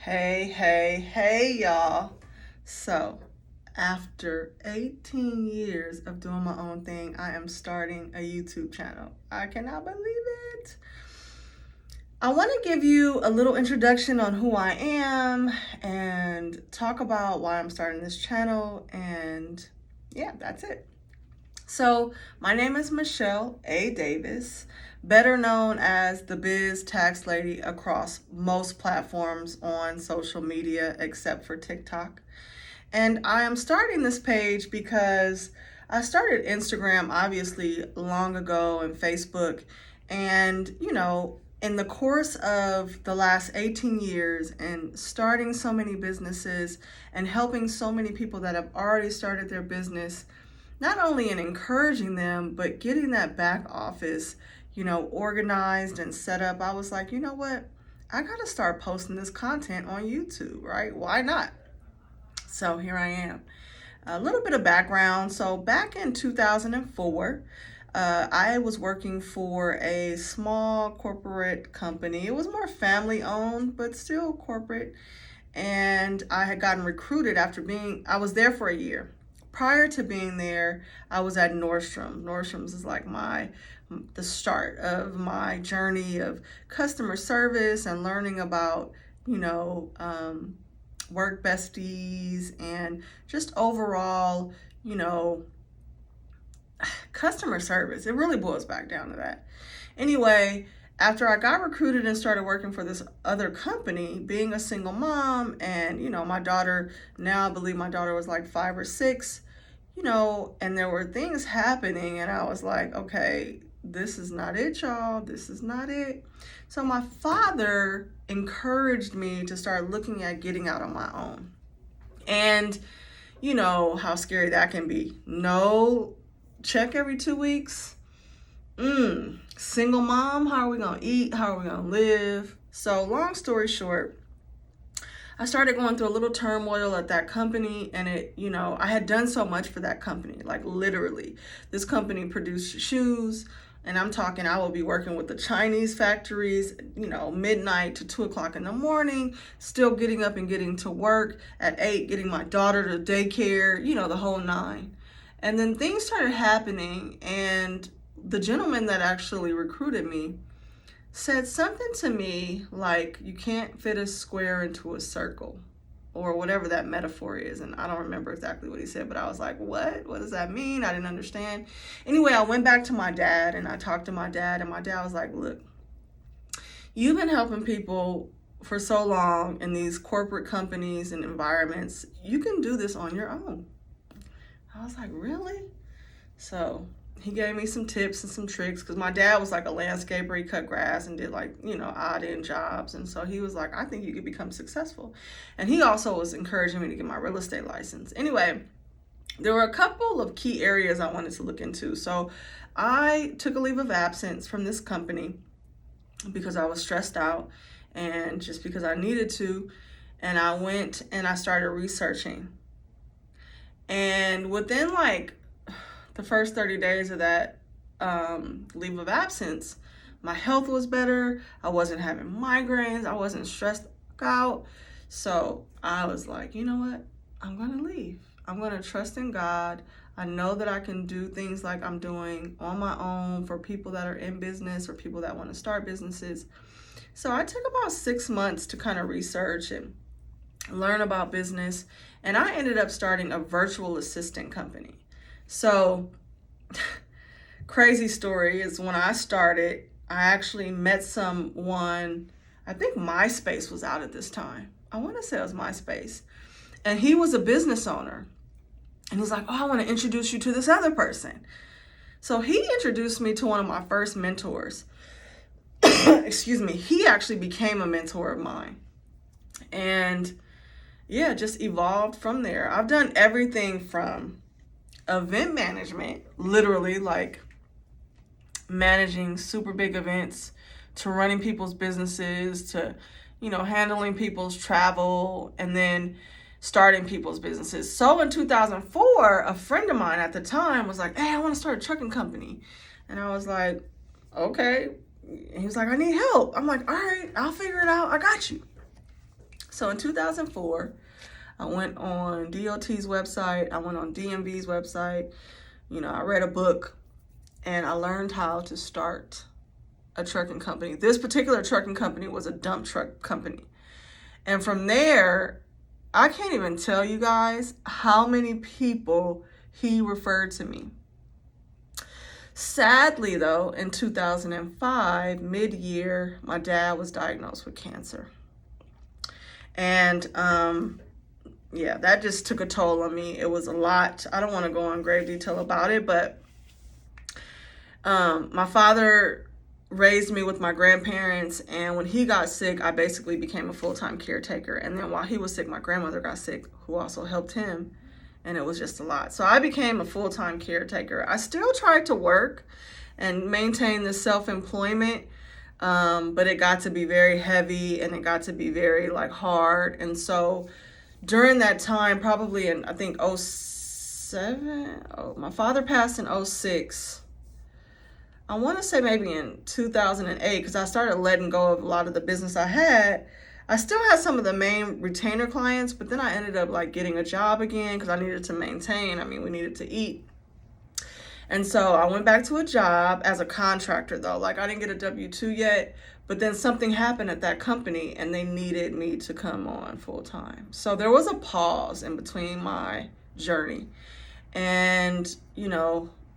Hey, y'all. So, after 18 years of doing my own thing, I am starting a YouTube channel. I cannot believe it. I want to give you a little introduction on who I am and talk about why I'm starting this channel. And yeah, that's it. So, my name is Michelle A. Davis, better known as the Biz Tax Lady across most platforms on social media except for TikTok. And I am starting this page because I started Instagram obviously long ago and Facebook. And, in the course of the last 18 years and starting so many businesses and helping so many people that have already started their business, not only in encouraging them, but getting that back office, organized and set up, I was like, you know what? I got to start posting this content on YouTube, right? Why not? So here I am. A little bit of background. So back in 2004, I was working for a small corporate company. It was more family owned, but still corporate. And I had gotten recruited I was there for a year. Prior to being there, I was at Nordstrom. Nordstrom's is like the start of my journey of customer service and learning about, work besties and just overall, customer service. It really boils back down to that. Anyway, after I got recruited and started working for this other company, being a single mom and, my daughter, now I believe my daughter was like 5 or 6, and there were things happening and I was like, okay, this is not it, y'all. This is not it. So my father encouraged me to start looking at getting out on my own. And you know how scary that can be. No check every 2 weeks. Single mom, how are we going to eat? How are we going to live? So long story short, I started going through a little turmoil at that company, and I had done so much for that company, like literally. This company produced shoes, and I'm talking, I will be working with the Chinese factories, midnight to 2 o'clock in the morning, still getting up and getting to work at 8, getting my daughter to daycare, the whole 9. And then things started happening, and the gentleman that actually recruited me said something to me like, you can't fit a square into a circle, or whatever that metaphor is. And I don't remember exactly what he said, but I was like, what does that mean? I didn't understand. Anyway, I went back to my dad and I talked to my dad, and my dad was like, look, you've been helping people for so long in these corporate companies and environments. You can do this on your own. I was like, really? So he gave me some tips and some tricks, because my dad was like a landscaper. He cut grass and did odd end jobs. And so he was like, I think you could become successful. And he also was encouraging me to get my real estate license. Anyway, there were a couple of key areas I wanted to look into. So I took a leave of absence from this company because I was stressed out and just because I needed to. And I went and I started researching. And within the first 30 days of that leave of absence, my health was better. I wasn't having migraines. I wasn't stressed out. So I was like, you know what? I'm going to leave. I'm going to trust in God. I know that I can do things like I'm doing on my own for people that are in business or people that want to start businesses. So I took about 6 months to kind of research and learn about business. And I ended up starting a virtual assistant company. So, crazy story is when I started, I actually met someone, I think MySpace was out at this time. I want to say it was MySpace. And he was a business owner. And he's like, oh, I want to introduce you to this other person. So he introduced me to one of my first mentors. Excuse me. He actually became a mentor of mine. And yeah, just evolved from there. I've done everything from event management, literally like managing super big events, to running people's businesses, to, handling people's travel, and then starting people's businesses. So in 2004, a friend of mine at the time was like, hey, I want to start a trucking company. And I was like, okay. And he was like, I need help. I'm like, all right, I'll figure it out. I got you. So in 2004, I went on DOT's website, I went on DMV's website, I read a book, and I learned how to start a trucking company. This particular trucking company was a dump truck company. And from there, I can't even tell you guys how many people he referred to me. Sadly, though, in 2005, mid-year, my dad was diagnosed with cancer. And yeah, that just took a toll on me. It was a lot. I don't want to go in grave detail about it, but my father raised me with my grandparents, and when he got sick, I basically became a full-time caretaker. And then while he was sick, my grandmother got sick, who also helped him, and it was just a lot. So I became a full-time caretaker. I still tried to work and maintain this self-employment, but it got to be very heavy, and it got to be very hard. And so during that time, probably in, I think, 07, my father passed in 06. I want to say maybe in 2008, because I started letting go of a lot of the business I had. I still had some of the main retainer clients, but then I ended up getting a job again because I needed to maintain. We needed to eat. And so I went back to a job as a contractor, though. I didn't get a W-2 yet, but then something happened at that company and they needed me to come on full time. So there was a pause in between my journey. And,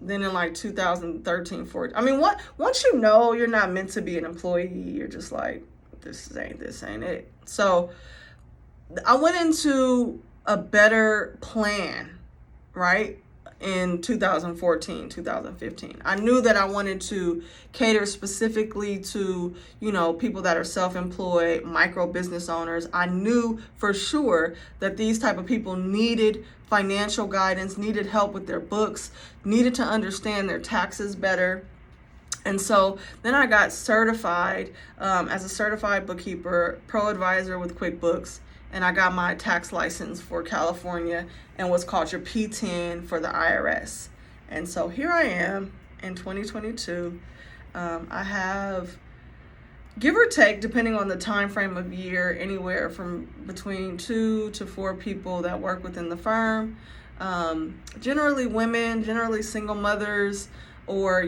then in 2013, 14, once you're not meant to be an employee, you're just this ain't it. So I went into a better plan, right? In 2014, 2015. I knew that I wanted to cater specifically to, people that are self-employed, micro business owners. I knew for sure that these type of people needed financial guidance, needed help with their books, needed to understand their taxes better. And so then I got certified as a certified bookkeeper, pro advisor with QuickBooks, and I got my tax license for California and what's called your P10 for the IRS. And so here I am in 2022. I have, give or take, depending on the time frame of year, anywhere from between 2 to 4 people that work within the firm. Generally women, generally single mothers, or,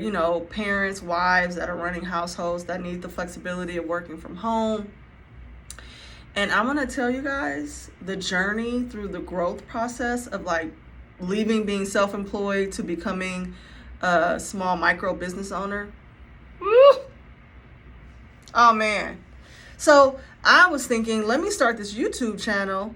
parents, wives that are running households that need the flexibility of working from home. And I'm going to tell you guys the journey through the growth process of leaving being self-employed to becoming a small micro business owner. Woo! Oh man. So I was thinking, let me start this YouTube channel,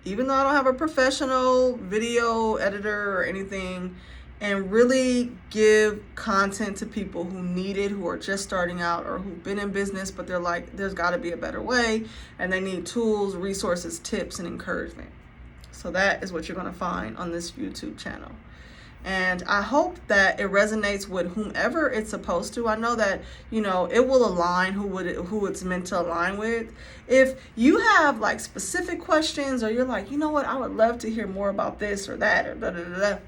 even though I don't have a professional video editor or anything, and really give content to people who need it, who are just starting out or who've been in business, but they're there's got to be a better way, and they need tools, resources, tips, and encouragement. So that is what you're going to find on this YouTube channel. And I hope that it resonates with whomever it's supposed to. I know that, it will align who it's meant to align with. If you have specific questions, or you're you know what, I would love to hear more about this or that or da-da-da-da,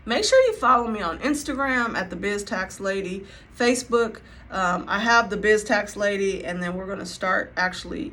make sure you follow me on Instagram at the Biz Tax Lady, Facebook. I have the Biz Tax Lady, and then we're going to start actually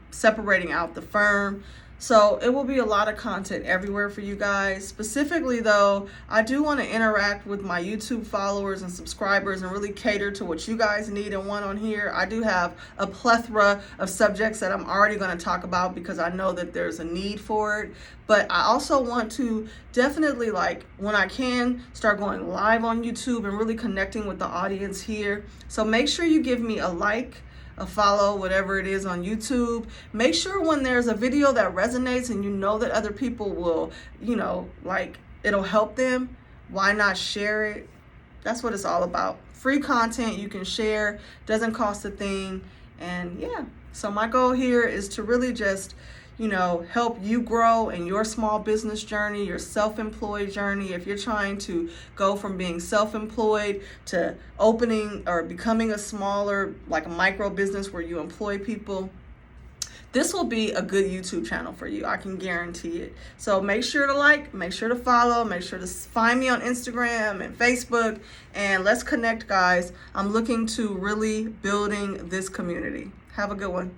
separating out the firm. So it will be a lot of content everywhere for you guys. Specifically, though, I do want to interact with my YouTube followers and subscribers and really cater to what you guys need and want on here. I do have a plethora of subjects that I'm already going to talk about because I know that there's a need for it. But I also want to definitely, when I can, start going live on YouTube and really connecting with the audience here. So make sure you give me a like, a follow, whatever it is on YouTube. Make sure when there's a video that resonates and you know that other people will, it'll help them, why not share it? That's what it's all about. Free content you can share, doesn't cost a thing. And yeah, so my goal here is to really just, help you grow in your small business journey, your self-employed journey. If you're trying to go from being self-employed to opening or becoming a smaller, a micro business where you employ people, this will be a good YouTube channel for you. I can guarantee it. So make sure to make sure to follow, make sure to find me on Instagram and Facebook, and let's connect, guys. I'm looking to really building this community. Have a good one.